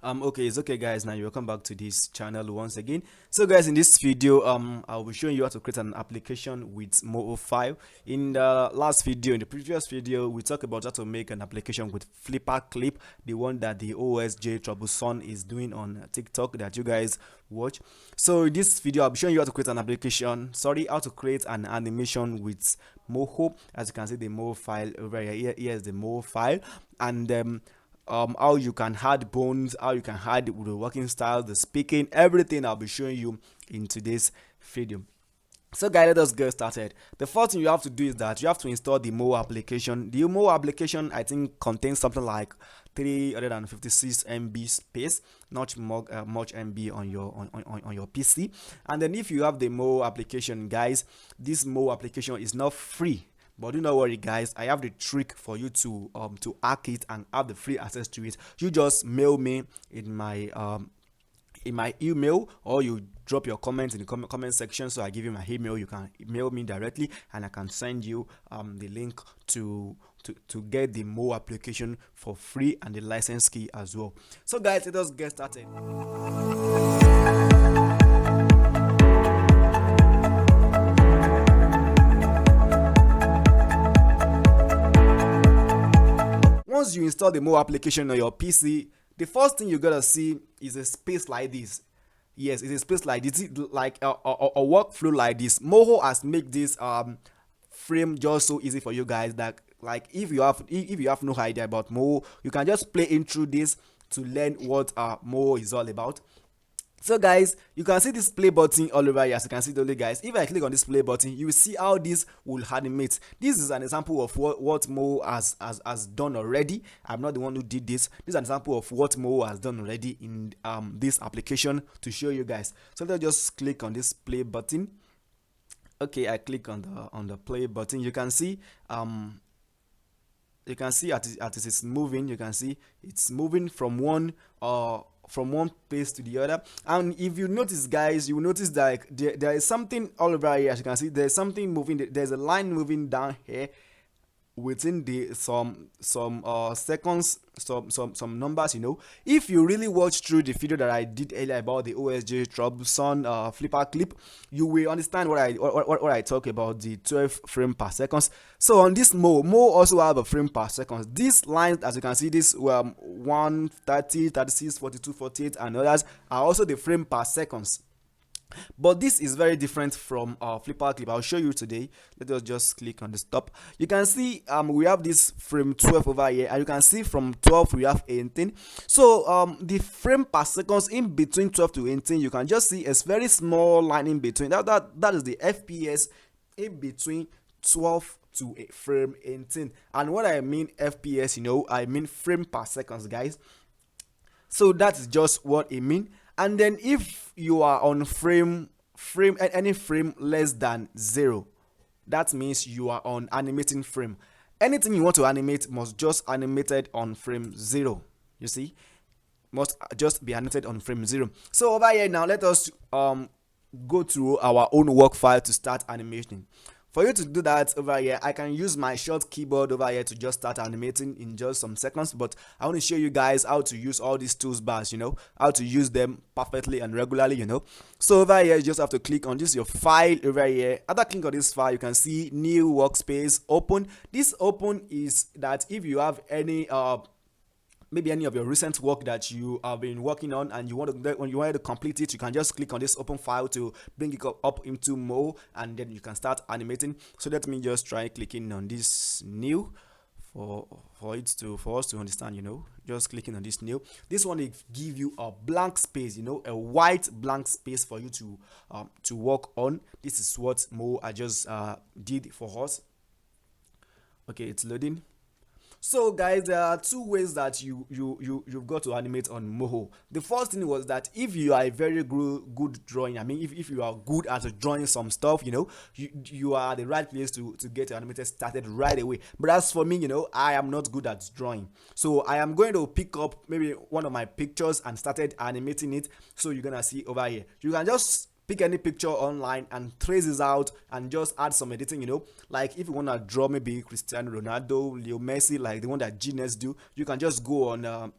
Okay, it's okay, guys. Now you welcome back to this channel once again. So guys, in this video I'll be showing you how to create an application with Moho file. In the last video, in the previous video, we talked about how to make an application with Flipper Clip, the one that the OSJ Troublesome is doing on TikTok that you guys watch. So in this video I'll be showing you how to create an application, how to create an animation with Moho. As you can see, the Moho file over here's the Moho file, and how you can add bones, how you can add the working style, the speaking, everything I'll be showing you in today's video. So guys, let us get started. The first thing you have to do is that you have to install the Moho application. The Moho application, I think, contains something like 356 MB space, not more, much MB on your PC. And then if you have the Moho application, guys, this Moho application is not free. But do not worry, guys, I have the trick for you to hack it and have the free access to it. You just mail me in my email, or you drop your comments in the comment section, so I give you my email. You can email me directly and I can send you the link to get the Moho application for free and the license key as well. So guys, let us get started. Once you install the Moho application on your PC, the first thing you're gonna see is a space like this. Yes, it's a space like this, like a workflow like this. Moho has made this frame just so easy for you guys that, like, if you have no idea about Moho, you can just play in through this to learn what Moho is all about. So guys, you can see this play button all over here. As you can see, only guys, if I click on this play button, you will see how this will animate. This is an example of what Moho has done already. I'm not the one who did this. This is an example of what Moho has done already in this application to show you guys. So let's just click on this play button. Okay, I click on the play button. You can see as it is moving. You can see it's moving from one place to the other. And if you notice, guys, you will notice that there is something all over here. As you can see, there's something moving. There's a line moving down here within the some seconds, some numbers. If you really watch through the video that I did earlier about the OSJ Troublesome Flipper Clip, you will understand what I talk about, the 12 frame per second. So on this Moho also have a frame per second. These lines, as you can see, this 1, 30, 36, 42, 48 and others are also the frame per seconds. But this is very different from Flipper Clip. I'll show you today. Let us just click on the stop. You can see we have this frame 12 over here, and you can see from 12 we have 18. So the frame per seconds in between 12 to 18, you can just see a very small line in between. That is the FPS in between 12 to a frame 18. And when I mean FPS, I mean frame per seconds, guys. So that's just what it means. And then if you are on any frame less than 0, that means you are on animating frame. Anything you want to animate must just animated on frame 0. You see, must just be animated on frame 0. So over here now, let us go through our own work file to start animating. For you to do that over here, I can use my short keyboard over here to just start animating in just some seconds. But I want to show you guys how to use all these tools bars, how to use them perfectly and regularly, So over here, you just have to click on this, your file over here. After clicking on this file, you can see new workspace, open. This open is that if you have any maybe any of your recent work that you have been working on and when you want to complete it, you can just click on this open file to bring it up into Moho, and then you can start animating. So let me just try clicking on this new for us to understand. Just clicking on this new. This one will give you a blank space, a white blank space for you to work on. This is what Moho I just did for us. Okay, it's loading. So guys, there are two ways that you've got to animate on Moho. The first thing was that if you are a very good drawing, I mean, if you are good at drawing some stuff, you are the right place to get your animated started right away. But as for me, I am not good at drawing, so I am going to pick up maybe one of my pictures and started animating it. So you're gonna see over here, you can just pick any picture online and trace this out and just add some editing, like if you want to draw maybe Cristiano Ronaldo, Leo Messi, like the one that Gnext do, you can just go on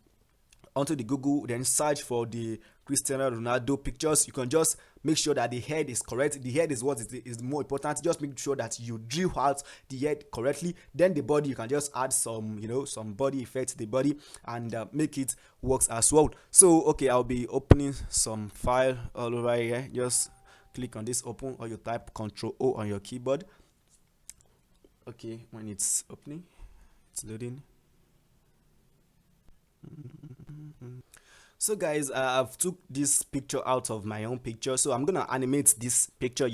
onto the Google, then search for the Cristiano Ronaldo pictures. You can just make sure that the head is correct. The head is what is more important. Just make sure that you drill out the head correctly. Then the body, you can just add some, some body effect to the body, and make it works as well. So okay, I'll be opening some file all over here. Just click on this open, or you type Ctrl O on your keyboard. Okay, when it's opening, it's loading. So guys, I've took this picture out of my own picture, so I'm gonna animate this picture.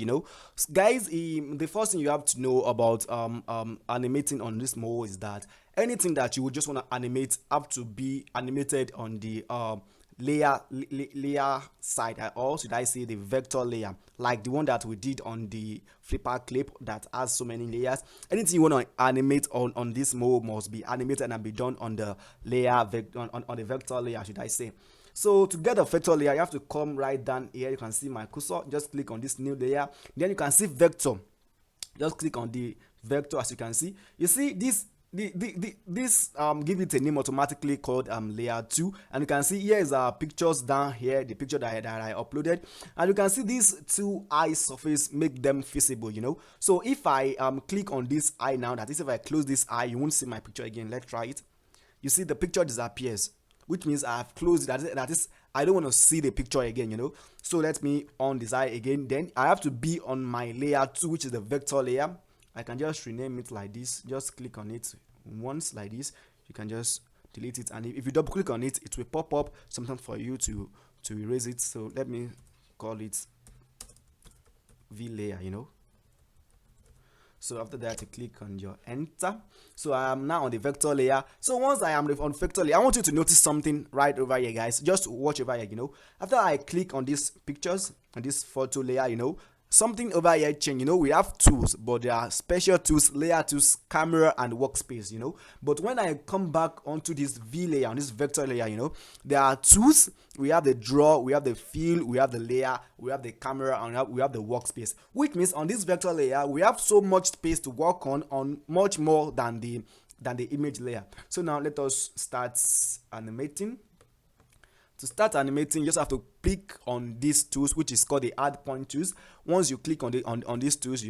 Guys, the first thing you have to know about animating on this Moho is that anything that you would just want to animate have to be animated on the layer side, or should I say the vector layer, like the one that we did on the flipper clip that has so many layers. Anything you want to animate on this Moho must be animated and be done on the layer on the vector layer, should I say. So to get a vector layer, you have to come right down here. You can see my cursor. Just click on this new layer. Then you can see vector. Just click on the vector. As you can see, you see this give it a name automatically called layer 2, and you can see here is our pictures down here, the picture that I uploaded, and you can see these two eye surface make them visible. So if I click on this eye now, that is, if I close this eye, you won't see my picture again. Let's try it. You see the picture disappears, which means I've closed it. That is, I don't want to see the picture again. So let me on this eye again. Then I have to be on my layer 2, which is the vector layer. I can just rename it like this. Just click on it once like this. You can just delete it, and if you double click on it, it will pop up something for you to erase it. So let me call it V layer. So after that, you click on your enter. So I am now on the vector layer. So once I am on vector layer, I want you to notice something right over here, guys. Just watch over here. After I click on these pictures and this photo layer, something over here change. We have tools, but there are special tools, layer tools, camera, and workspace. But when I come back onto this V layer, on this vector layer, there are tools. We have the draw, we have the fill, we have the layer, we have the camera, and we have the workspace. Which means on this vector layer, we have so much space to work on much more than the image layer. So now let us start animating. To start animating, you just have to click on these tools, which is called the add point tools. Once you click on these tools,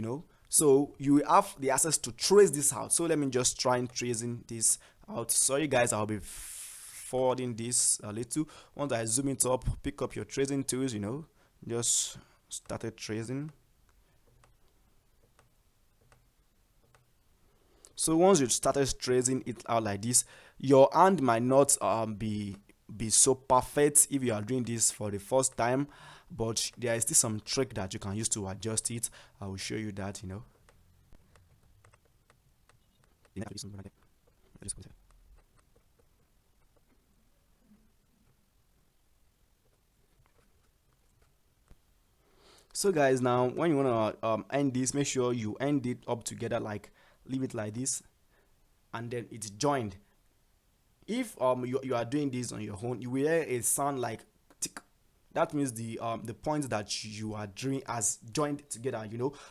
so you have the access to trace this out. So let me just try and tracing this out. Sorry guys, I'll be forwarding this a little. Once I zoom it up, pick up your tracing tools, just started tracing. So once you started tracing it out like this, your hand might not be so perfect if you are doing this for the first time, but there is still some trick that you can use to adjust it. I will show you that. So guys, now when you want to end this, make sure you end it up together, like leave it like this, and then it's joined. If you are doing this on your own, you will hear a sound like tick. That means the points that you are doing as joined together.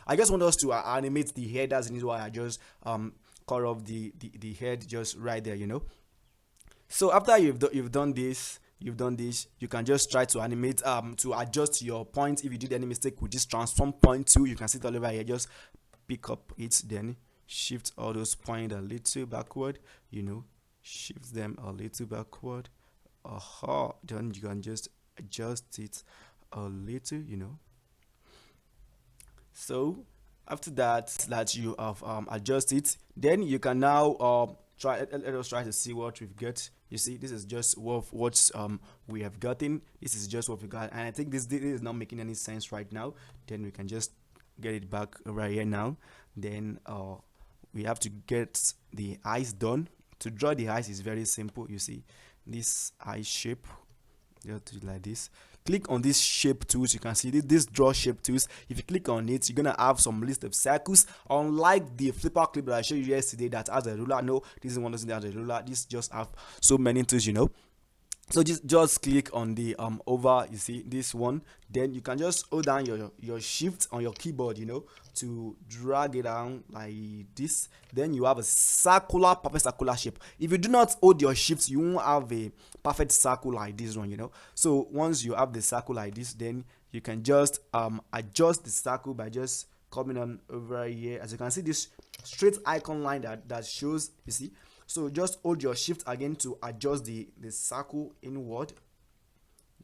I just want us to animate the head. That's why I just cut off the head just right there. So after you've done this, you can just try to animate to adjust your point. If you did any mistake with this transform point tool, you can see it all over here. Just pick up it, then shift all those points a little backward. Shift them a little backward. Then you can just adjust it a little. So after that you have adjusted, then you can now let us try to see what we've got. You see, this is just what we have gotten. This is just what we got, and I think this is not making any sense right now. Then we can just get it back right here now. Then we have to get the eyes done. To draw the eyes is very simple. You see this eye shape, just do it like this. Click on this shape tools. You can see this draw shape tools. If you click on it, you're gonna have some list of circles. Unlike the flipper clip that I showed you yesterday that has a ruler, no, this is one that has a ruler. This just have so many tools. So just click on the over, you see this one, then you can just hold down your shift on your keyboard, to drag it down like this. Then you have a circular, perfect circular shape. If you do not hold your shift, you won't have a perfect circle like this one, so once you have the circle like this, then you can just adjust the circle by just coming on over here. As you can see, this straight icon line that shows, you see. So just hold your shift again to adjust the circle inward.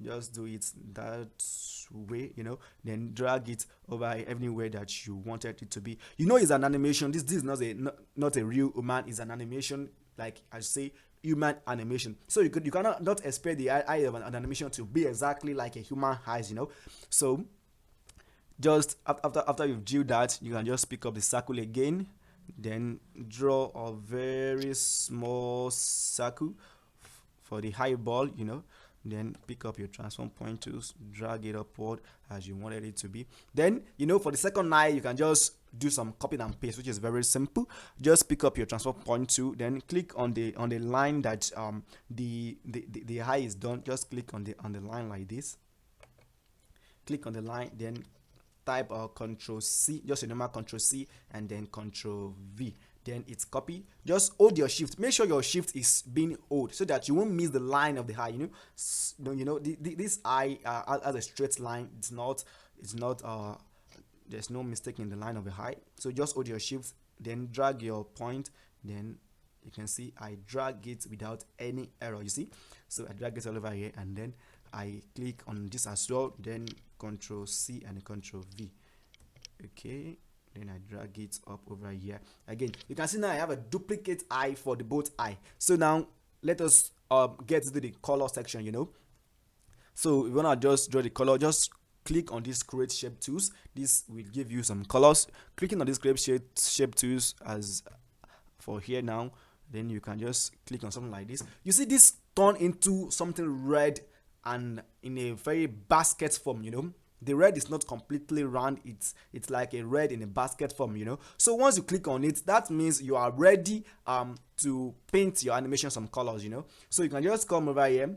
Just do it that way, then drag it over everywhere that you wanted it to be. It's an animation. This is not a real human. It's an animation, like I say, human animation. So you cannot not expect the eye of an animation to be exactly like a human eyes. So just after you've drew that, you can just pick up the circle again, then draw a very small circle for the high ball, then pick up your transform point tools, drag it upward as you wanted it to be. Then for the second eye, you can just do some copy and paste, which is very simple. Just pick up your transform point tool, then click on the line that the eye is done. Just click on the line like this. Click on the line, then type Control C, just a normal Control C, and then Control V. Then it's copy. Just hold your shift. Make sure your shift is being held so that you won't miss the line of the eye. This eye has a straight line. It's not. There's no mistake in the line of the eye. So just hold your shift. Then drag your point. Then you can see I drag it without any error. You see. So I drag it all over here, and then I click on this as well. Then Control C and Control V. Okay, then I drag it up over here. Again, you can see now I have a duplicate eye for the both eye. So now let us get to the color section. So we want to just draw the color. Just click on this create shape tools. This will give you some colors. Clicking on this create shape tools as for here now, then you can just click on something like this. You see this turn into something red and in a very basket form. The red is not completely round. It's like a red in a basket form. So once you click on it, that means you are ready to paint your animation some colors. So you can just come over here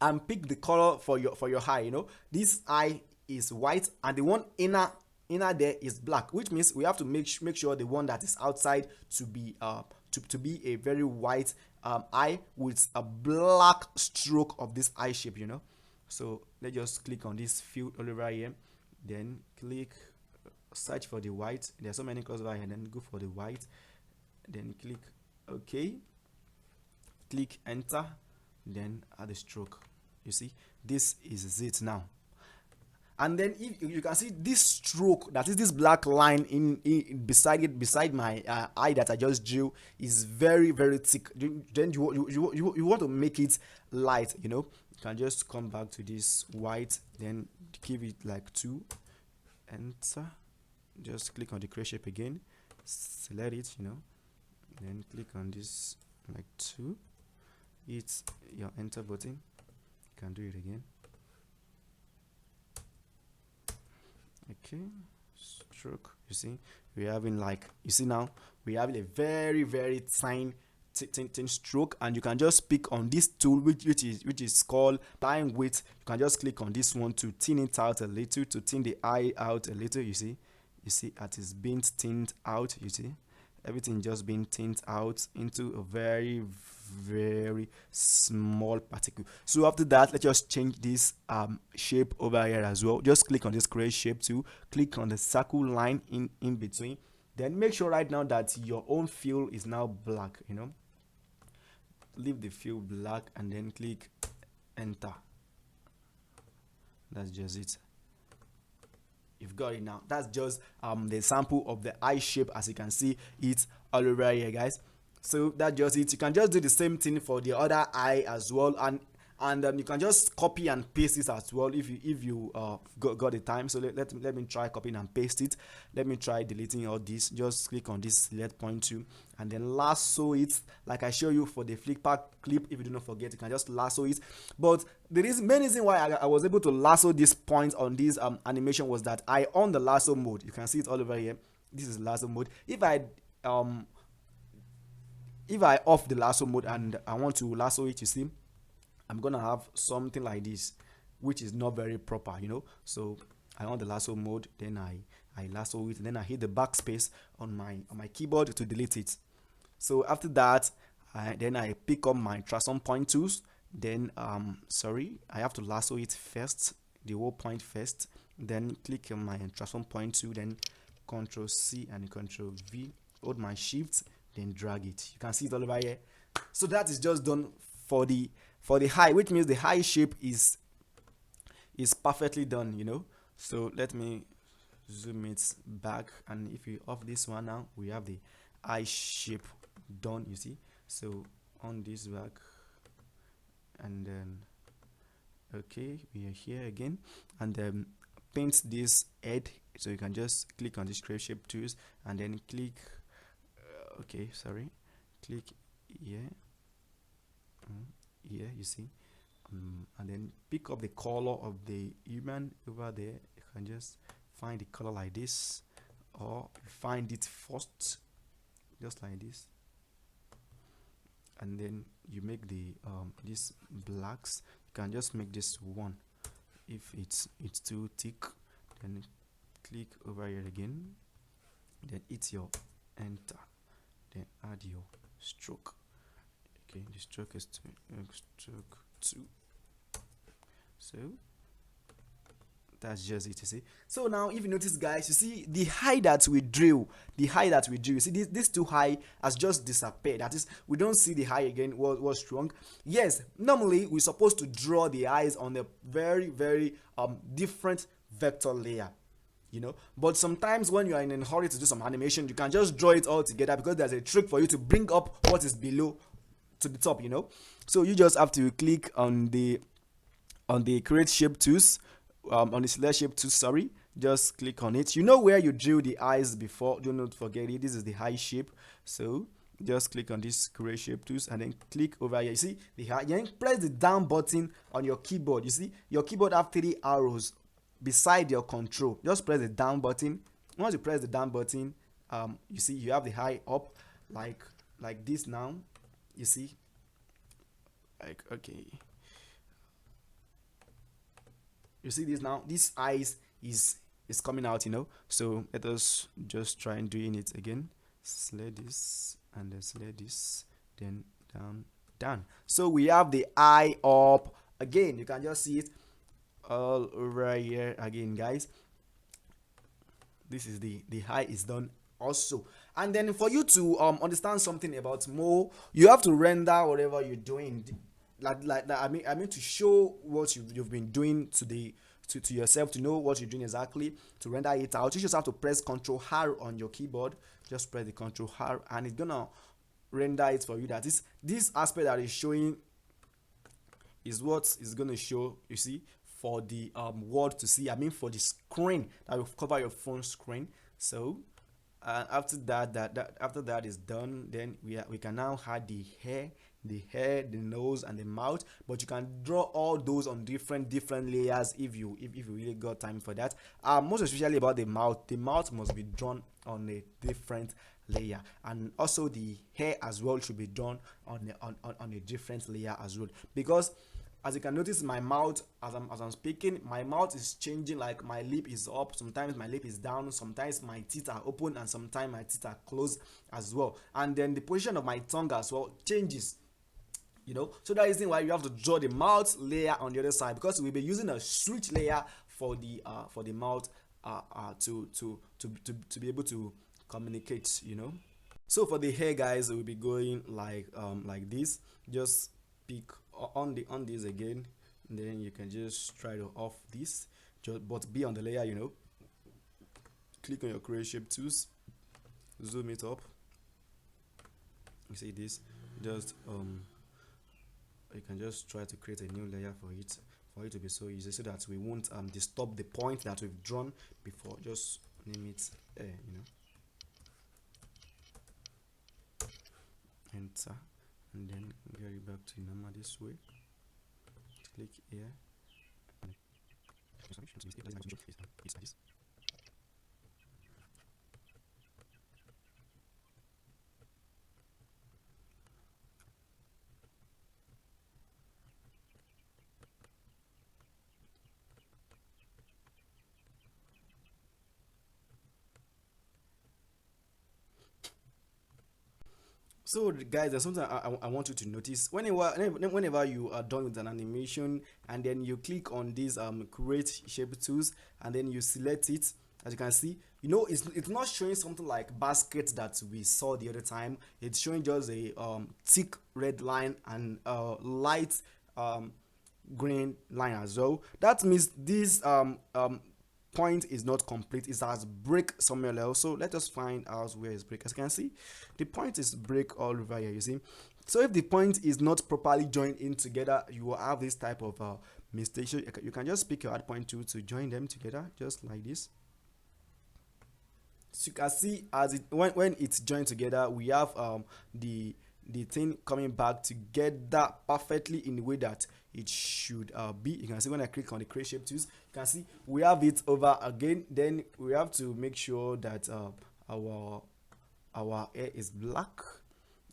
and pick the color for your eye. This eye is white, and the one inner there is black, which means we have to make sure the one that is outside to be to be a very white eye with a black stroke of this eye shape. So let's just click on this field all over here, then click search for the white. There's so many colors over here, then go for the white, then click OK, click enter, then add a stroke. You see, this is it now. And then if you can see this stroke, that is this black line beside my eye that I just drew, is very very thick. Then you want to make it light. You can just come back to this white, then give it like 2, enter, just click on the create shape again, select it, then click on this like 2, hit your enter button, you can do it again. Okay, stroke. You see, we're having like, you see now we're having a very very thin stroke, and you can just pick on this tool which is called line width. You can just click on this one to thin it out a little, to thin the eye out a little. You see it is being thinned out. You see everything just being thinned out into a very very small particle. So after that, let's just change this shape over here as well. Just click on this create shape tool, click on the circle line in between, then make sure right now that your own fill is now black. Leave the fill black and then click enter. That's just it. You've got it now. That's just the sample of the eye shape, as you can see it all over here, guys. So that's just it. You can just do the same thing for the other eye as well, and you can just copy and paste it as well if you got the time. So let me try copying and paste it. Let me try deleting all this. Just click on this select point tool and then lasso it like I show you for the Flickr clip. If you do not forget, you can just lasso it. But the main reason why I was able to lasso this point on this animation was that I on the lasso mode. You can see it all over here. This is lasso mode. If I off the lasso mode and I want to lasso it, you see, I'm gonna have something like this, which is not very proper, you know. So I want the lasso mode, then I lasso it, then I hit the backspace on my keyboard to delete it. So after that, then I pick up my transform point tools. Then sorry, I have to lasso it first, the whole point first. Then click on my transform point tool, then Control C and Control V. Hold my shift, then drag it. You can see it all over here. So that is just done for the high, which means the high shape is perfectly done, you know. So let me zoom it back, and if you off this one now, we have the eye shape done, you see. So on this back, and then okay, we are here again, and then paint this head. So you can just click on the square shape tools and then click okay, sorry, click here, here, you see, and then pick up the color of the human over there. You can just find the color like this, or find it first, just like this, and then you make the this blacks. You can just make this one. If it's too thick, then click over here again, then hit your enter, then add your stroke. Okay, the stroke is stroke 2. So that's just it, you see. So now if you notice, guys, you see the high that we drew, you see this too high has just disappeared. That is, we don't see the high again. Was strong. Yes, normally we're supposed to draw the eyes on a very different vector layer, you know. But sometimes when you are in a hurry to do some animation, you can just draw it all together, because there's a trick for you to bring up what is below to the top, you know. So you just have to click on the create shape tools, on the select shape tools, sorry, just click on it. You know where you drew the eyes before, do not forget it. This is the high shape. So just click on this create shape tools and then click over here. You see the high, then press the down button on your keyboard. You see your keyboard have 3 arrows beside your control. Just press the down button. Once you press the down button, you see you have the high up like this now. You see, like, okay, you see this now, this eyes is coming out, you know. So let us just try and doing it again. Select this and then select this, then down. So we have the eye up again. You can just see it all over here again, guys. This is the eye is done also. And then for you to understand something about Moho, you have to render whatever you're doing. Like that, I mean to show what you've been doing to yourself, to know what you're doing exactly, to render it out. You just have to press Ctrl R on your keyboard. Just press the Ctrl R and it's gonna render it for you. That is, this aspect that is showing is what is gonna show, you see, for the world to see. I mean for the screen that will cover your phone screen. So after that is done, then we can now add the hair, the nose, and the mouth. But you can draw all those on different layers if you really got time for that. Most especially about the mouth. The mouth must be drawn on a different layer, and also the hair as well should be drawn on a different layer as well, because as you can notice, my mouth, as I'm speaking, my mouth is changing. Like my lip is up, sometimes my lip is down, sometimes my teeth are open, and sometimes my teeth are closed as well. And then the position of my tongue as well changes, you know. So that is the reason why you have to draw the mouth layer on the other side, because we'll be using a switch layer for the mouth to be able to communicate, you know. So for the hair, guys, we'll be going like this. Just pick on this again, and then you can just try to off this, but be on the layer, you know. Click on your create shape tools, zoom it up. You see this, just you can just try to create a new layer for it to be so easy, so that we won't disturb the point that we've drawn before. Just name it you know, enter, and then get it back to normal this way. Click here. So guys, there's something I want you to notice. Whenever you are done with an animation and then you click on these create shape tools and then you select it, as you can see, you know, it's not showing something like basket that we saw the other time. It's showing just a thick red line and light um green line as well. That means this point is not complete. It has break somewhere else. So let us find out where is break. As you can see, the point is break all over here. You see. So if the point is not properly joined in together, you will have this type of mistake. So you can just pick your add point tool to join them together, just like this. So you can see as it when it's joined together, we have the thing coming back together perfectly in the way that it should be. You can see when I click on the create shape tools, you can see we have it over again. Then we have to make sure that our hair is black.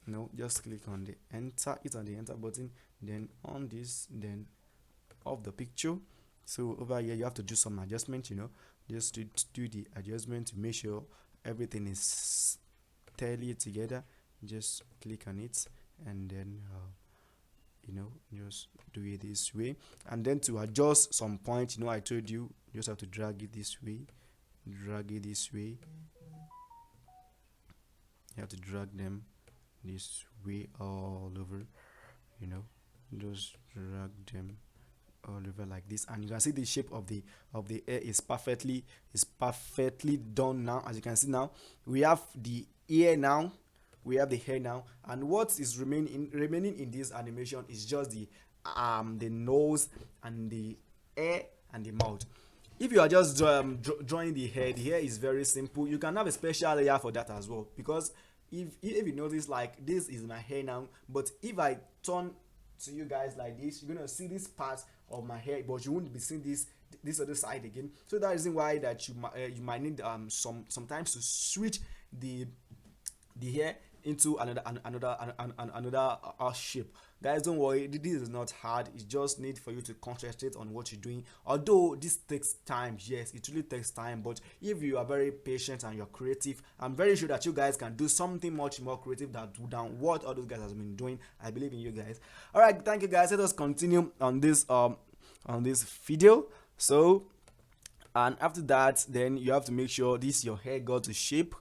No, just click on the enter, it on the enter button, then on this, then of the picture. So over here you have to do some adjustment, you know, just to do the adjustment to make sure everything is tally together. Just click on it and then you know, just do it this way. And then to adjust some point, you know, I told you just have to drag it this way, drag it this way. You have to drag them this way all over, you know, just drag them all over like this, and you can see the shape of the hair is perfectly done now. As you can see now, we have the ear now, we have the hair now, and what is remaining in this animation is just the nose and the hair and the mouth. If you are just drawing the hair is very simple. You can have a special layer for that as well, because if you notice, like, this is my hair now, but if I turn to you guys like this, you're gonna see this part of my hair, but you won't be seeing this other side again. So that is why that you might need sometimes to switch the hair into another shape. Guys, don't worry, this is not hard. It just need for you to concentrate on what you're doing. Although this takes time, yes, it really takes time, but if you are very patient and you're creative, I'm very sure that you guys can do something much more creative than what all those guys have been doing. I believe in you guys. All right, thank you guys. Let us continue on this video. So, and after that, then you have to make sure this your hair got the shape,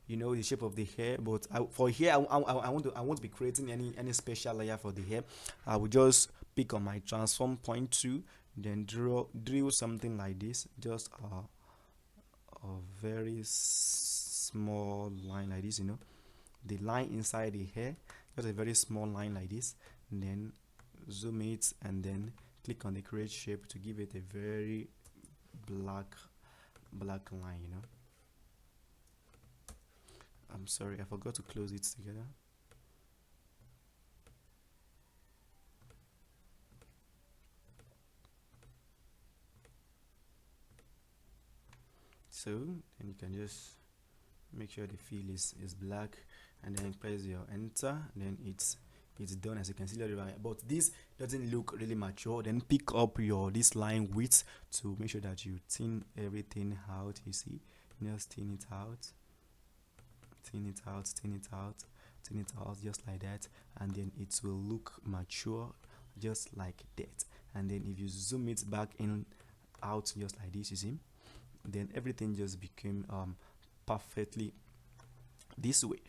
you know, the shape of the hair. But for here, I won't be creating any special layer for the hair. I will just pick on my transform point tool, then drill something like this, just a very small line like this, you know, the line inside the hair, just a very small line like this, and then zoom it and then click on the create shape to give it a very black line, you know. I'm sorry, I forgot to close it together. So then you can just make sure the fill is black, and then press your enter, then it's done. As you can see that, but this doesn't look really mature. Then pick up your this line width to make sure that you thin everything out. You see, just thin it out, thin it out, thin it out, thin it out, just like that, and then it will look mature just like that. And then if you zoom it back in out just like this, you see, then everything just became perfectly this way.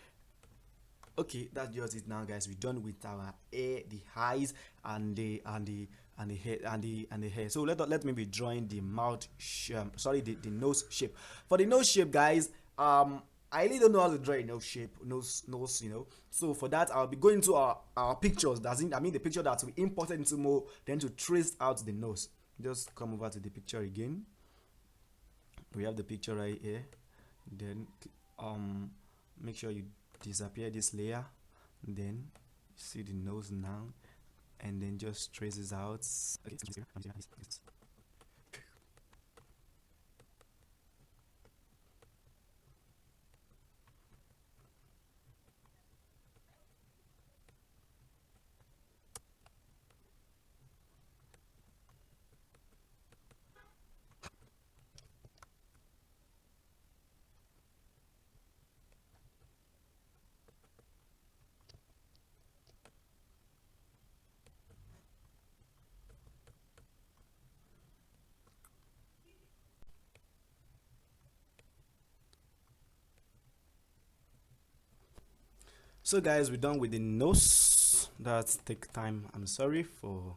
Okay, that's just it now, guys. We're done with our hair, the eyes, and the hair and the hair. So let me be drawing the mouth sorry, the nose shape. For the nose shape, guys, I really don't know how to draw a nose shape, nose, you know. So for that, I'll be going to our pictures. I mean the picture that we imported into Moho, then to trace out the nose. Just come over to the picture again. We have the picture right here. Then make sure you disappear this layer, then see the nose now, and then just traces out. Okay. So guys, we're done with the nose. That take time. I'm sorry for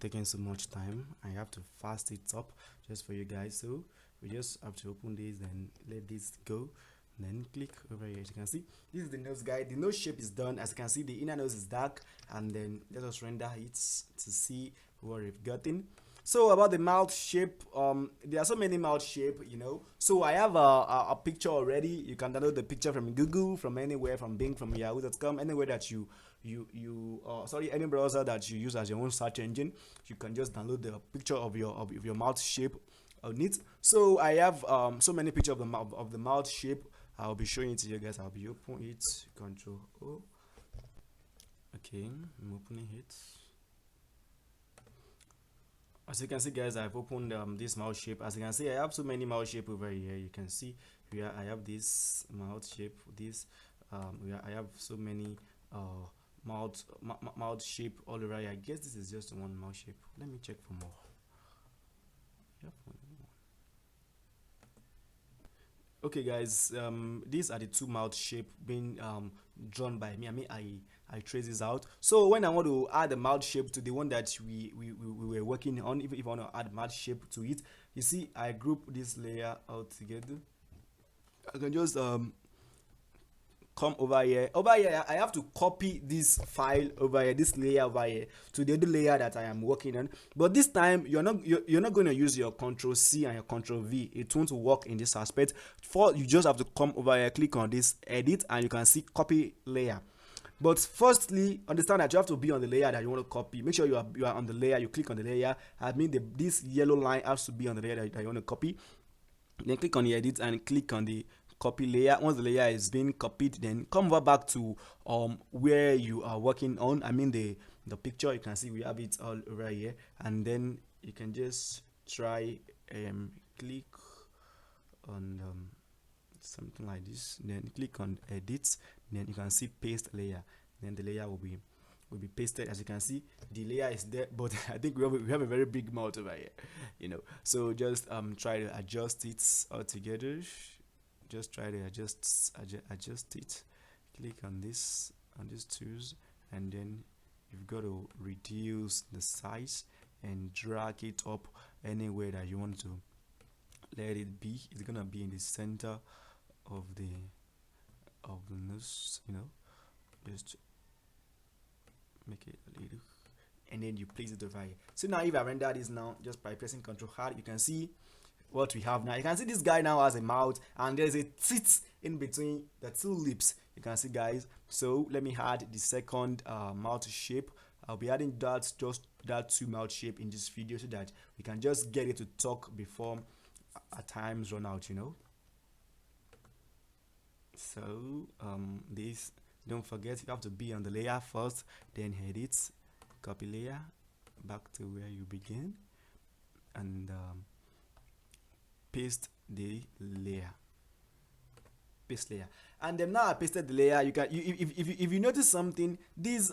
taking so much time. I have to fast it up just for you guys. So we just have to open this and let this go. Then click over here. As you can see, this is the nose guy. The nose shape is done. As you can see, the inner nose is dark, and then let us render it to see what we've gotten. So about the mouth shape, there are so many mouth shape, you know. So I have a picture already. You can download the picture from Google, from anywhere, from Bing, from Yahoo.com, anywhere that sorry, any browser that you use as your own search engine. You can just download the picture of your mouth shape on it. So I have so many pictures of the mouth shape. I'll be showing it to you guys. I'll be opening it. Control O. Okay, I'm opening it. As you can see guys, I've opened this mouse shape. As you can see, I have so many mouse shape over here. You can see here I have this mouth shape, this I have so many mouth shape all over here. I guess this is just one mouse shape. Let me check for more. Yep. Okay guys, these are the two mouth shape being drawn by me. I trace this out. So when I want to add the mouth shape to the one that we were working on, if I want to add mouth shape to it, you see I group this layer out together. I can just come over here. Over here I have to copy this file over here, this layer over here, to the other layer that I am working on. But this time you're not going to use your Control C and your Control V. It won't work in this aspect. For you just have to come over here, click on this edit, and you can see copy layer. But firstly, understand that you have to be on the layer that you want to copy. Make sure you are on the layer. You click on the layer. I mean this yellow line has to be on the layer that you want to copy. Then click on the edit and click on the copy layer. Once the layer is being copied, then come over back to where you are working on. I mean the picture. You can see we have it all over here, and then you can just try click on something like this, then click on edit, then you can see paste layer, then the layer will be pasted. As you can see, the layer is there, but I think we have a very big mouth over here, you know. So just try to adjust it all together. Just try to adjust it. Click on this, on these tools, and then you've got to reduce the size and drag it up anywhere that you want to let it be. It's gonna be in the center of the nose, you know. Just make it a little, and then you place it over here. So now if I render this now just by pressing Ctrl R, you can see what we have now. You can see this guy now has a mouth, and there's a teeth in between the two lips. You can see guys. So let me add the second mouth shape. I'll be adding that two mouth shape in this video so that we can just get it to talk before at times run out, you know. So this, don't forget, you have to be on the layer first, then edit, copy layer back to where you begin, and paste the layer, paste layer. And then now I pasted the layer. You can if you notice something, this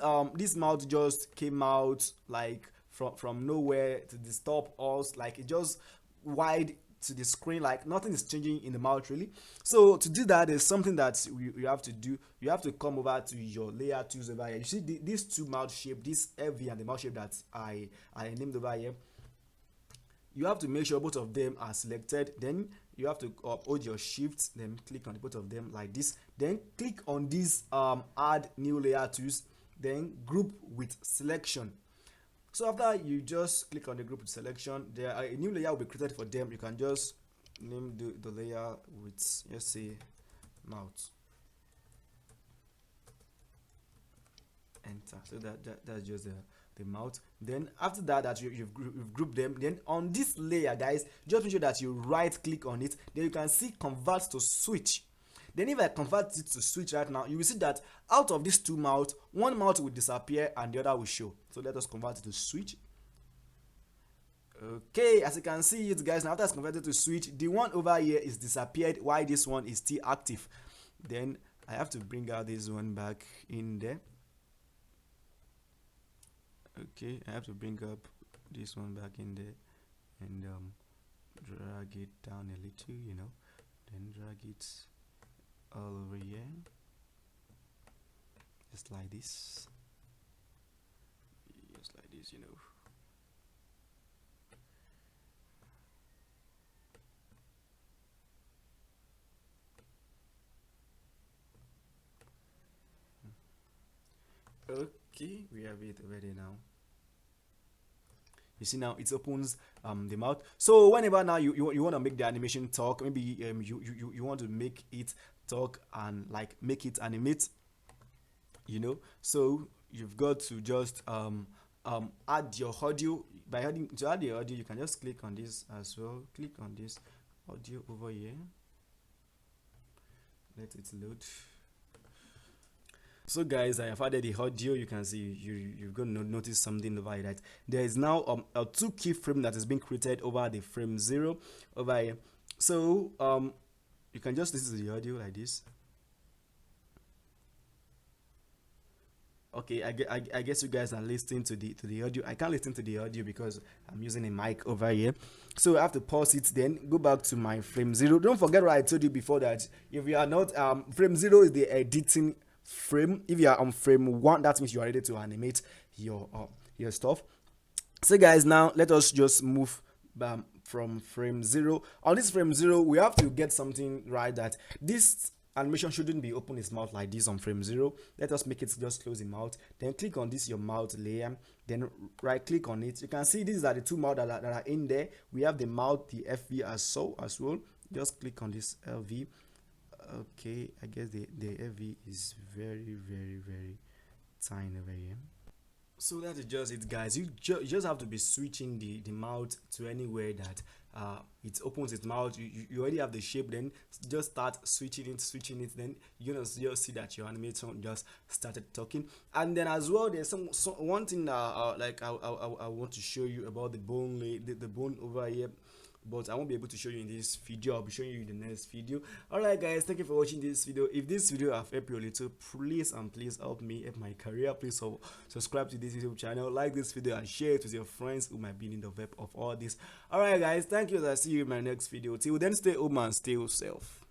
mouth just came out like from nowhere to disturb us, like it just wide to the screen, like nothing is changing in the mouth really. So to do that, there's something that you have to do. You have to come over to your layer tools over here. You see these two mouth shape, this LV and the mouth shape that I named over here. You have to make sure both of them are selected. Then you have to hold your shift, then click on both of them like this, then click on this add new layer tools, then group with selection. So after you just click on the group with selection, there a new layer will be created for them. You can just name the layer with, let's say, mouth. Enter. So that's just the mouth. Then after that you've grouped them, then on this layer guys, just make sure that you right click on it. Then you can see convert to switch. Then if I convert it to switch right now, you will see that out of these two mouths, one mouth will disappear and the other will show. So let us convert it to switch. Okay, as you can see it guys, now after it's converted to switch, the one over here is disappeared while this one is still active. Then I have to bring out this one back in there. Okay, I have to bring up this one back in there and drag it down a little, you know, then drag it all over here. just like this, you know. Okay, we have it already now. You see now it opens the mouth. So whenever now you want to make the animation talk, maybe you want to make it talk and like make it animate, you know. So you've got to just add your audio. By adding to add the audio, you can just click on this as well. Click on this audio over here. Let it load. So guys, I have added the audio. You can see you're going to notice something over here, that there is now a 2 keyframe that is being created over the frame 0 over here. So you can just listen to the audio like this. Okay, I guess you guys are listening to the audio. I can't listen to the audio because I'm using a mic over here. So I have to pause it, then go back to my frame 0. Don't forget what I told you before, that if you are not frame 0 is the editing frame. If you are on frame 1, that means you are ready to animate your stuff. So guys, now let us just move from frame 0. On this frame 0, we have to get something right, that this animation shouldn't be open its mouth like this on frame 0. Let us make it just close the mouth, then click on this your mouth layer, then right click on it. You can see these are the two mouths that are in there. We have the mouth, the FV as well. Just click on this LV. Okay, I guess the FV is very tiny over here. So that is just it, guys. You just have to be switching the mouth to anywhere that it opens its mouth. You already have the shape, then just start switching it, then you're gonna just see that your animation just started talking. And then as well, there's one thing like I want to show you about the bone the bone over here, but I won't be able to show you in this video. I'll be showing you in the next video. Alright guys, thank you for watching this video. If this video have helped you a little, please help me help my career. Please subscribe to this YouTube channel, like this video, and share it with your friends who might be in the web of all this. Alright guys, thank you. I'll see you in my next video. Till then, stay home and stay safe.